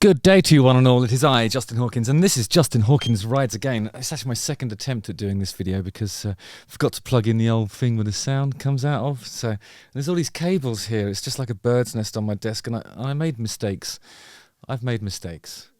Good day to you one and all, it is I, Justin Hawkins, and this is Justin Hawkins Rides Again. It's actually my second attempt at doing this video because I forgot to plug in the old thing where the sound comes out of. So there's all these cables here, it's just like a bird's nest on my desk, and I made mistakes. I've made mistakes.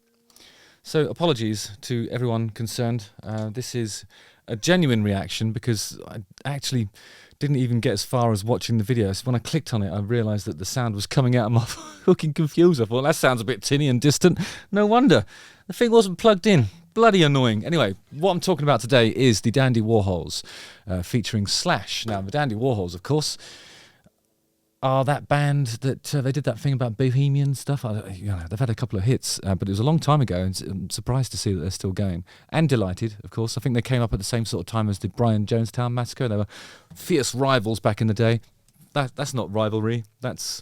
So apologies to everyone concerned. This is a genuine reaction because I actually didn't even get as far as watching the video. So when I clicked on it, I realised that the sound was coming out of my fucking computer. I thought, that sounds a bit tinny and distant. No wonder. The thing wasn't plugged in. Bloody annoying. Anyway, what I'm talking about today is the Dany Warhols, featuring Slash. Now, the Dany Warhols, of course, are that band that they did that thing about bohemian stuff. They've had a couple of hits, but it was a long time ago, and I'm surprised to see that they're still going. And delighted, of course. I think they came up at the same sort of time as the Brian Jonestown Massacre. They were fierce rivals back in the day. That's not rivalry. That's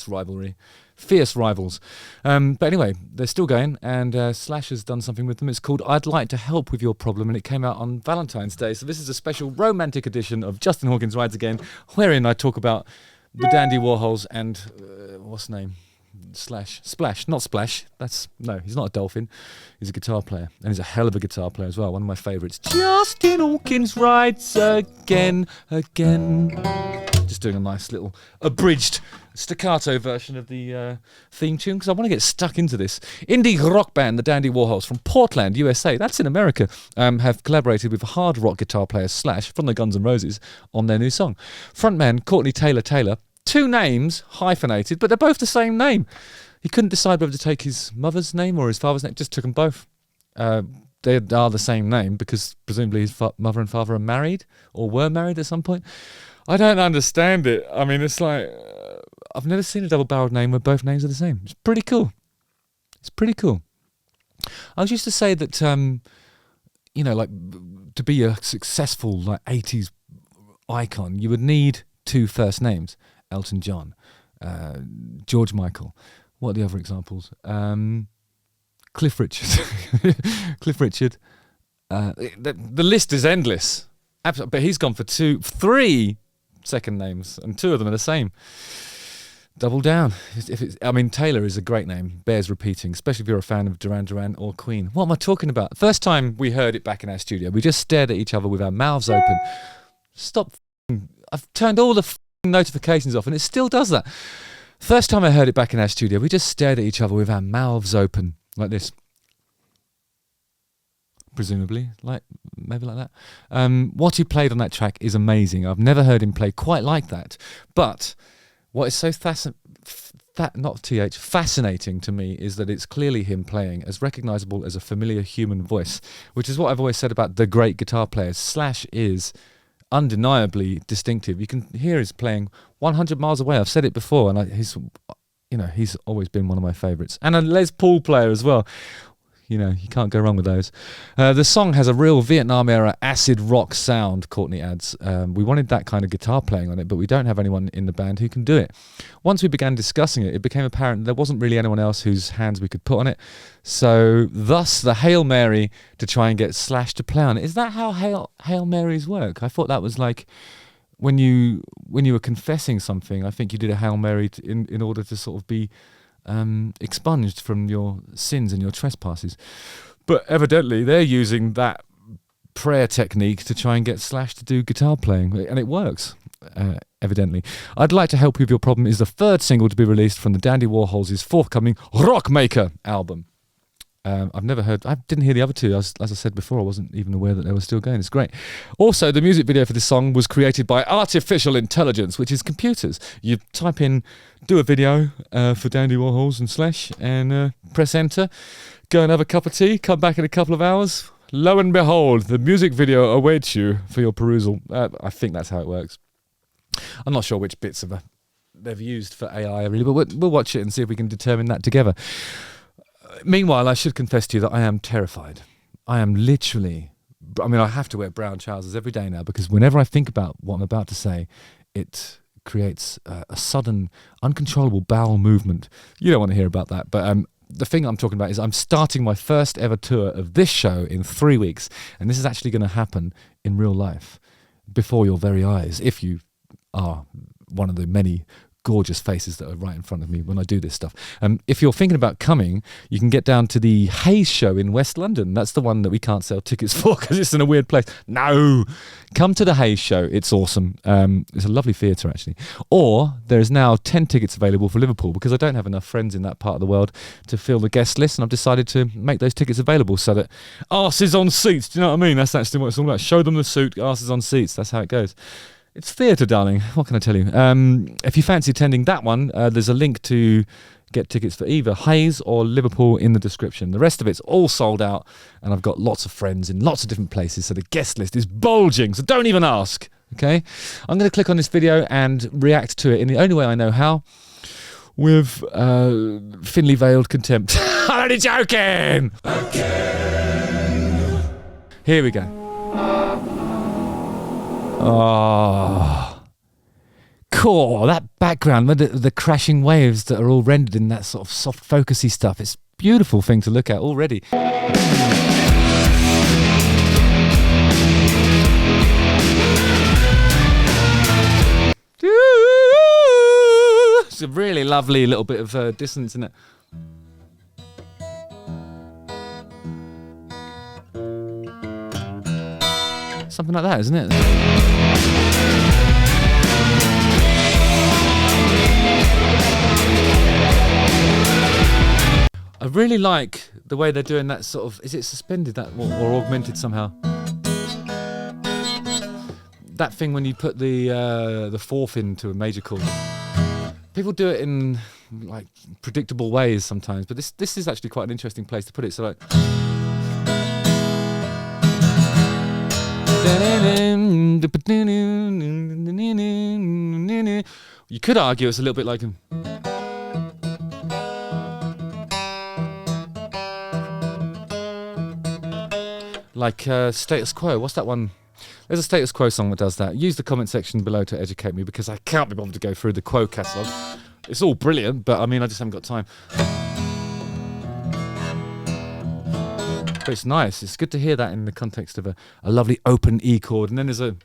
rivalry. Fierce rivals. But anyway, they're still going, and Slash has done something with them. It's called I'd Like to Help With Your Problem, and it came out on Valentine's Day. So this is a special romantic edition of Justin Hawkins Rides Again, wherein I talk about the Dany Warhols and what's his name? Splash, not Splash. No, he's not a dolphin. He's a guitar player, and he's a hell of a guitar player as well. One of my favourites. Justin Hawkins Rides Again. Just doing a nice little abridged staccato version of the theme tune because I want to get stuck into this. Indie rock band, the Dany Warhols from Portland, USA, that's in America, have collaborated with hard rock guitar player Slash from the Guns N' Roses on their new song. Frontman Courtney Taylor, two names hyphenated, but they're both the same name. He couldn't decide whether to take his mother's name or his father's name, just took them both. They are the same name because presumably his mother and father are married or were married at some point. I don't understand it. I mean, it's like, I've never seen a double-barreled name where both names are the same. It's pretty cool. I was used to say that, like, to be a successful, like, 80s icon, you would need two first names. Elton John, George Michael. What are the other examples? Cliff Richard. The list is endless. Absolutely. But he's gone for three second names, and two of them are the same. Double down. Taylor is a great name, bears repeating, especially if you're a fan of Duran Duran or Queen. What am I talking about? First time we heard it back in our studio, we just stared at each other with our mouths open. Stop. I've turned all the notifications off and it still does that. First time I heard it back in our studio, we just stared at each other with our mouths open, like this. Presumably, maybe like that. What he played on that track is amazing. I've never heard him play quite like that. But what is so fascinating to me is that it's clearly him playing as recognisable as a familiar human voice, which is what I've always said about the great guitar players. Slash is undeniably distinctive. You can hear his playing 100 miles away. I've said it before, and he's always been one of my favourites. And a Les Paul player as well. You can't go wrong with those. The song has a real Vietnam-era acid rock sound, Courtney adds. We wanted that kind of guitar playing on it, but we don't have anyone in the band who can do it. Once we began discussing it, it became apparent there wasn't really anyone else whose hands we could put on it. So, thus, the Hail Mary to try and get Slash to play on it. Is that how Hail Marys work? I thought that was like when you were confessing something, I think you did a Hail Mary in order to sort of be expunged from your sins and your trespasses. But evidently they're using that prayer technique to try and get Slash to do guitar playing, and it works, evidently. I'd Like to Help You With Your Problem is the third single to be released from the Dany Warhols' forthcoming Rockmaker album. I didn't hear the other two. As I said before, I wasn't even aware that they were still going. It's great. Also, the music video for this song was created by artificial intelligence, which is computers. You type in, do a video for Dany Warhols and Slash, and press enter. Go and have a cup of tea, come back in a couple of hours. Lo and behold, the music video awaits you for your perusal. I think that's how it works. I'm not sure which bits they've used for AI, really, but we'll watch it and see if we can determine that together. Meanwhile, I should confess to you that I am terrified. I am literally... I have to wear brown trousers every day now because whenever I think about what I'm about to say, it creates a sudden, uncontrollable bowel movement. You don't want to hear about that, but the thing I'm talking about is I'm starting my first ever tour of this show in 3 weeks, and this is actually going to happen in real life before your very eyes, if you are one of the many gorgeous faces that are right in front of me when I do this stuff. If you're thinking about coming, you can get down to the Hayes show in West London. That's the one that we can't sell tickets for because it's in a weird place. No, come to the Hayes show. It's awesome. It's a lovely theatre, actually. Or there is now 10 tickets available for Liverpool because I don't have enough friends in that part of the world to fill the guest list, and I've decided to make those tickets available so that arse is on seats. Do you know what I mean? That's actually what it's all about. Show them the suit, arse is on seats. That's how it goes. It's theatre, darling. What can I tell you? If you fancy attending that one, there's a link to get tickets for either Hayes or Liverpool in the description. The rest of it's all sold out, and I've got lots of friends in lots of different places, so the guest list is bulging, so don't even ask, okay? I'm going to click on this video and react to it in the only way I know how, with thinly veiled contempt. I'm only joking! Okay. Here we go. Oh, cool. That background with the crashing waves that are all rendered in that sort of soft focusy stuff. It's a beautiful thing to look at already. It's a really lovely little bit of dissonance in it. Something like that, isn't it? I really like the way they're doing that sort of... Is it suspended that or augmented somehow? That thing when you put the fourth into a major chord. People do it in like predictable ways sometimes, but this is actually quite an interesting place to put it. So like... You could argue it's a little bit like Status Quo. What's that one? There's a Status Quo song that does that. Use the comment section below to educate me because I can't be bothered to go through the Quo catalogue. It's all brilliant, but I mean I just haven't got time. But it's nice. It's good to hear that in the context of a lovely open E chord, and then there's a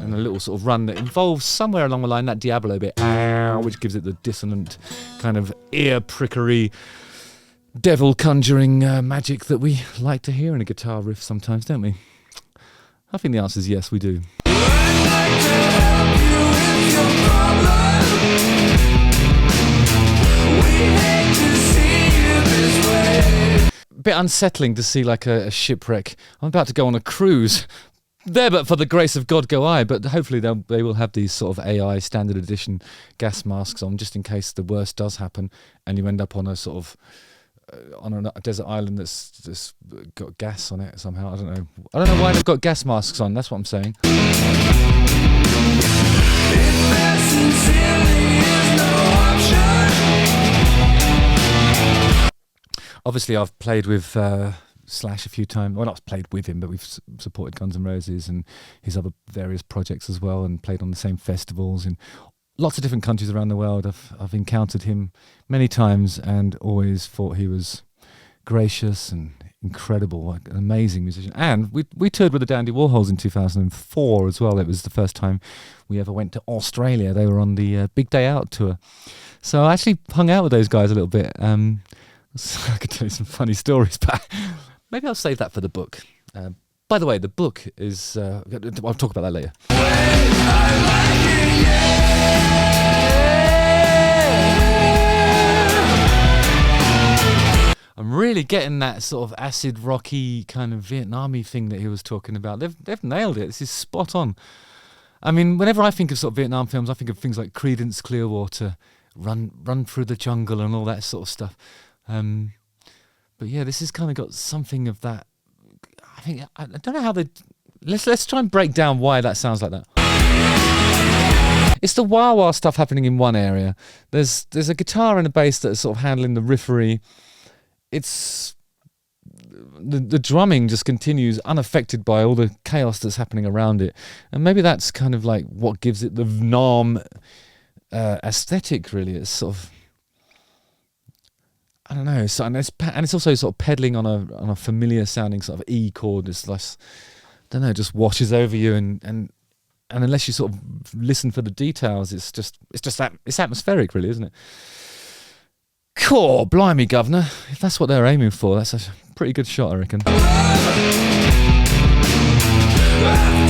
little sort of run that involves somewhere along the line that Diablo bit, which gives it the dissonant kind of ear prickery, devil conjuring magic that we like to hear in a guitar riff sometimes, don't we? I think the answer is yes, we do. Bit unsettling to see like a shipwreck. I'm about to go on a cruise. There, but for the grace of God go I. But hopefully they will have these sort of AI standard edition gas masks on, just in case the worst does happen and you end up on a sort of on a desert island that's got gas on it somehow. I don't know why they've got gas masks on. That's what I'm saying. Obviously, I've played with Slash a few times. Well, not played with him, but we've supported Guns N' Roses and his other various projects as well, and played on the same festivals in lots of different countries around the world. I've encountered him many times and always thought he was gracious and incredible, like an amazing musician. And we toured with the Dany Warhols in 2004 as well. It was the first time we ever went to Australia. They were on the Big Day Out tour. So I actually hung out with those guys a little bit. I could tell you some funny stories, but maybe I'll save that for the book. By the way, the book is... I'll talk about that later. I'm really getting that sort of acid rocky kind of Vietnamese thing that he was talking about. They've nailed it. This is spot on. I mean, whenever I think of sort of Vietnam films, I think of things like Creedence Clearwater, Run Through the Jungle and all that sort of stuff. But yeah, this has kind of got something of that. I think I don't know how they. Let's try and break down why that sounds like that. It's the wah-wah stuff happening in one area. There's a guitar and a bass that are sort of handling the riffery. It's the drumming just continues unaffected by all the chaos that's happening around it, and maybe that's kind of like what gives it the Vietnam aesthetic. Really, it's sort of. I don't know, and it's also sort of pedaling on a familiar sounding sort of E chord. It's less, I don't know, just washes over you, and and unless you sort of listen for the details, it's atmospheric, really, isn't it? Cool, blimey, governor. If that's what they're aiming for, that's a pretty good shot, I reckon. I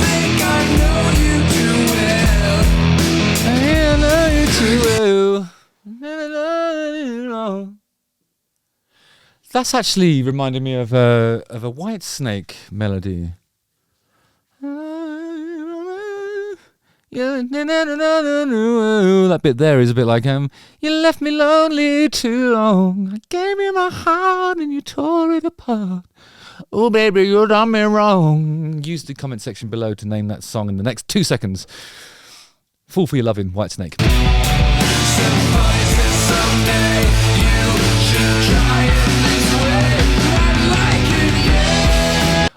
think I know you too well. I know you too well. That's actually reminded me of a Whitesnake melody. That bit there is a bit like you left me lonely too long. I gave you my heart and you tore it apart. Oh baby, you done me wrong. Use the comment section below to name that song in the next 2 seconds. Fool for your loving, Whitesnake.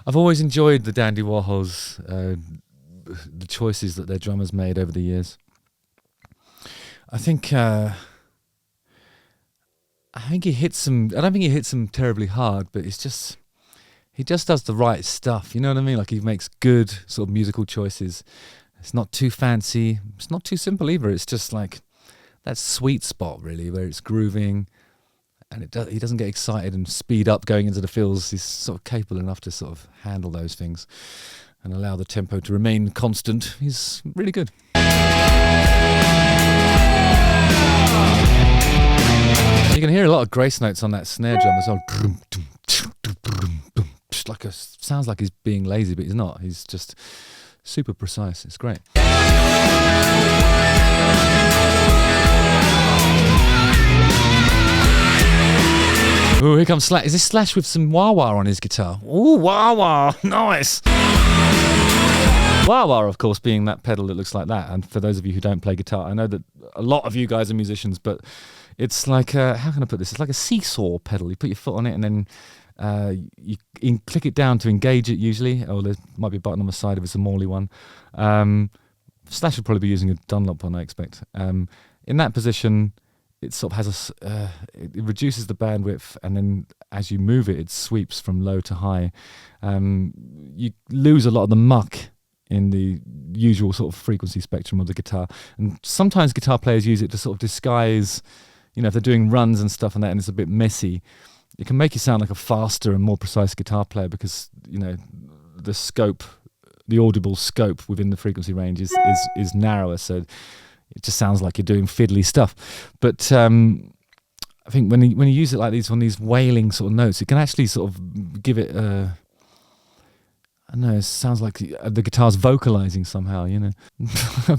I've always enjoyed the Dany Warhols, the choices that their drummers made over the years. I think he hits them. I don't think he hits them terribly hard, but he just does the right stuff. You know what I mean? Like, he makes good sort of musical choices. It's not too fancy. It's not too simple either. It's just like that sweet spot, really, where it's grooving, and he doesn't get excited and speed up going into the fills. He's sort of capable enough to sort of handle those things and allow the tempo to remain constant. He's really good. You can hear a lot of grace notes on that snare drum as well. Sounds like he's being lazy, but he's not. He's just super precise. It's great. Oh, here comes Slash. Is this Slash with some wah-wah on his guitar? Ooh, wah-wah. Nice. Wah-wah, of course, being that pedal that looks like that. And for those of you who don't play guitar, I know that a lot of you guys are musicians, but it's like, how can I put this? It's like a seesaw pedal. You put your foot on it and then you click it down to engage it usually, or there might be a button on the side if it's a Morley one. Slash would probably be using a Dunlop one, I expect. In that position, it sort of has it reduces the bandwidth, and then as you move it, it sweeps from low to high. You lose a lot of the muck in the usual sort of frequency spectrum of the guitar, and sometimes guitar players use it to sort of disguise, if they're doing runs and stuff and that, and it's a bit messy, it can make you sound like a faster and more precise guitar player because the scope, the audible scope within the frequency range is narrower, so it just sounds like you're doing fiddly stuff. But I think when you use it like these, on these wailing sort of notes, it can actually sort of give it I don't know, it sounds like the guitar's vocalizing somehow,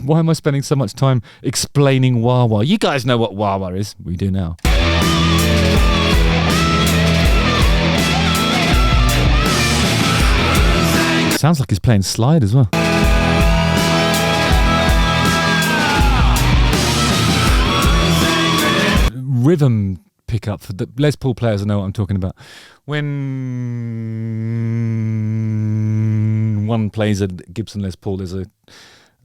Why am I spending so much time explaining wah-wah? You guys know what wah-wah is. We do now. Sounds like he's playing slide as well. Rhythm pickup for the Les Paul players know what I'm talking about. When one plays a Gibson Les Paul, there's a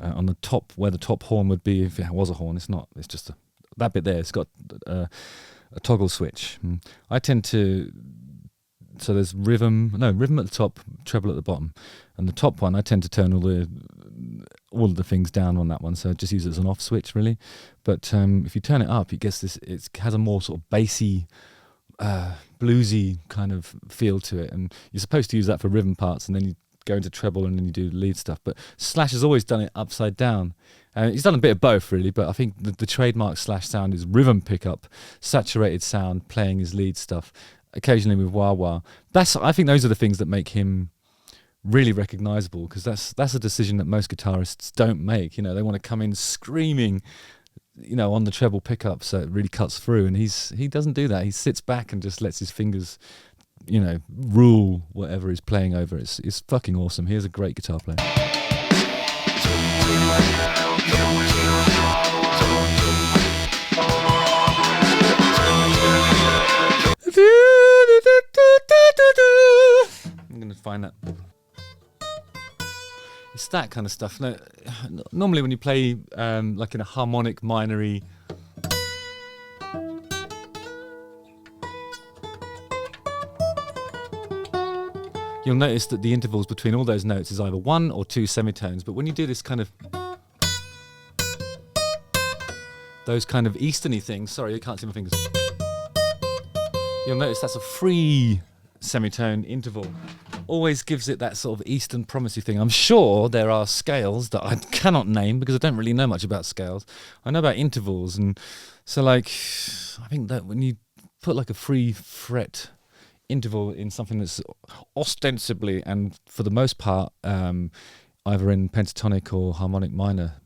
on the top where the top horn would be, if it was a horn. It's not. It's just that bit there. It's got a toggle switch. I tend to. So there's rhythm at the top, treble at the bottom, and the top one I tend to turn all of the things down on that one. So I just use it as an off switch really. But if you turn it up, it gets this. It has a more sort of bassy, bluesy kind of feel to it, and you're supposed to use that for rhythm parts, and then you go into treble, and then you do lead stuff. But Slash has always done it upside down. He's done a bit of both really, but I think the trademark Slash sound is rhythm pickup, saturated sound, playing his lead stuff, occasionally with wah-wah. I think those are the things that make him really recognizable, because that's a decision that most guitarists don't make. They want to come in screaming, on the treble pickup, so it really cuts through, and he doesn't do that. He sits back and just lets his fingers, rule whatever he's playing over. It's fucking awesome. He is a great guitar player. I'm going to find that. It's that kind of stuff. No, normally when you play like in a harmonic minor-y, you'll notice that the intervals between all those notes is either 1 or 2 semitones. But when you do this kind of, those kind of easterny things, sorry, you can't see my fingers, you'll notice that's a free semitone interval. Always gives it that sort of Eastern promisey thing. I'm sure there are scales that I cannot name because I don't really know much about scales. I know about intervals, and so like I think that when you put like a free fret interval in something that's ostensibly and for the most part either in pentatonic or harmonic minor,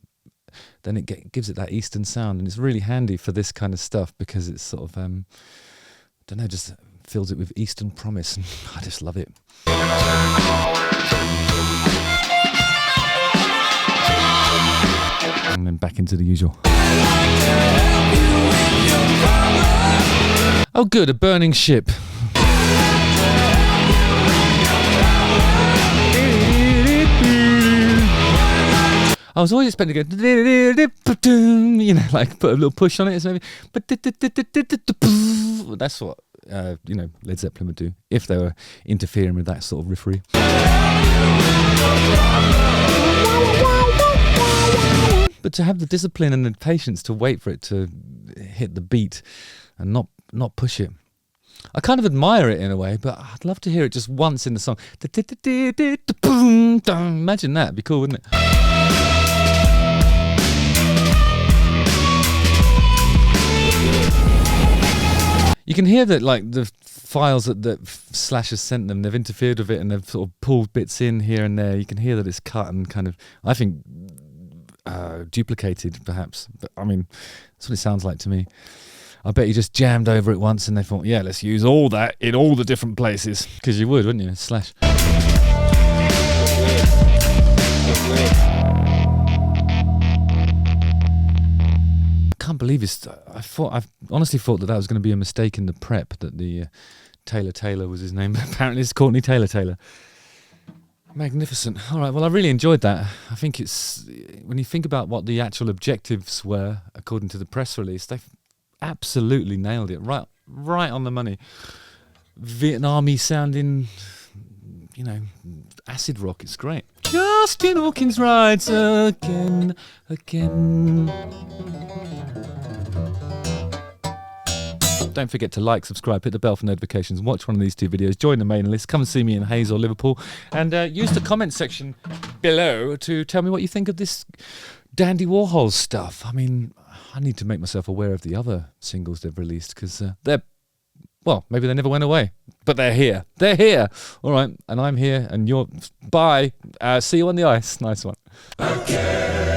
then it gives it that Eastern sound, and it's really handy for this kind of stuff because it's sort of I don't know, just fills it with Eastern promise, and I just love it. And then back into the usual. Oh good, a burning ship. I was always expecting to go, you know, like put a little push on it, so maybe, that's what you know, Led Zeppelin would do if they were interfering with that sort of riffery. But to have the discipline and the patience to wait for it to hit the beat and not push it, I kind of admire it in a way, but I'd love to hear it just once in the song. Imagine that, it'd be cool, wouldn't it? You can hear that, like, the files that Slash has sent them, they've interfered with it and they've sort of pulled bits in here and there. You can hear that it's cut and kind of, I think, duplicated, perhaps. But, I mean, that's what it sounds like to me. I bet you just jammed over it once and they thought, yeah, let's use all that in all the different places. Because you would, wouldn't you? Slash. Can't believe this. I honestly thought that was going to be a mistake in the prep, that the Taylor was his name. Apparently it's Courtney Taylor. Magnificent. All right, well, I really enjoyed that. I think it's, when you think about what the actual objectives were, according to the press release, they've absolutely nailed it. Right on the money. Vietnamese sounding, you know, acid rock. It's great. Justin Hawkins rides again. Don't forget to like, subscribe, hit the bell for notifications, watch one of these 2 videos, join the mailing list, come and see me in Hayes or Liverpool, and use the comment section below to tell me what you think of this Dany Warhols stuff. I mean, I need to make myself aware of the other singles they've released, because well, maybe they never went away, but they're here. They're here. All right, and I'm here, and you're... Bye. See you on the ice. Nice one. Okay.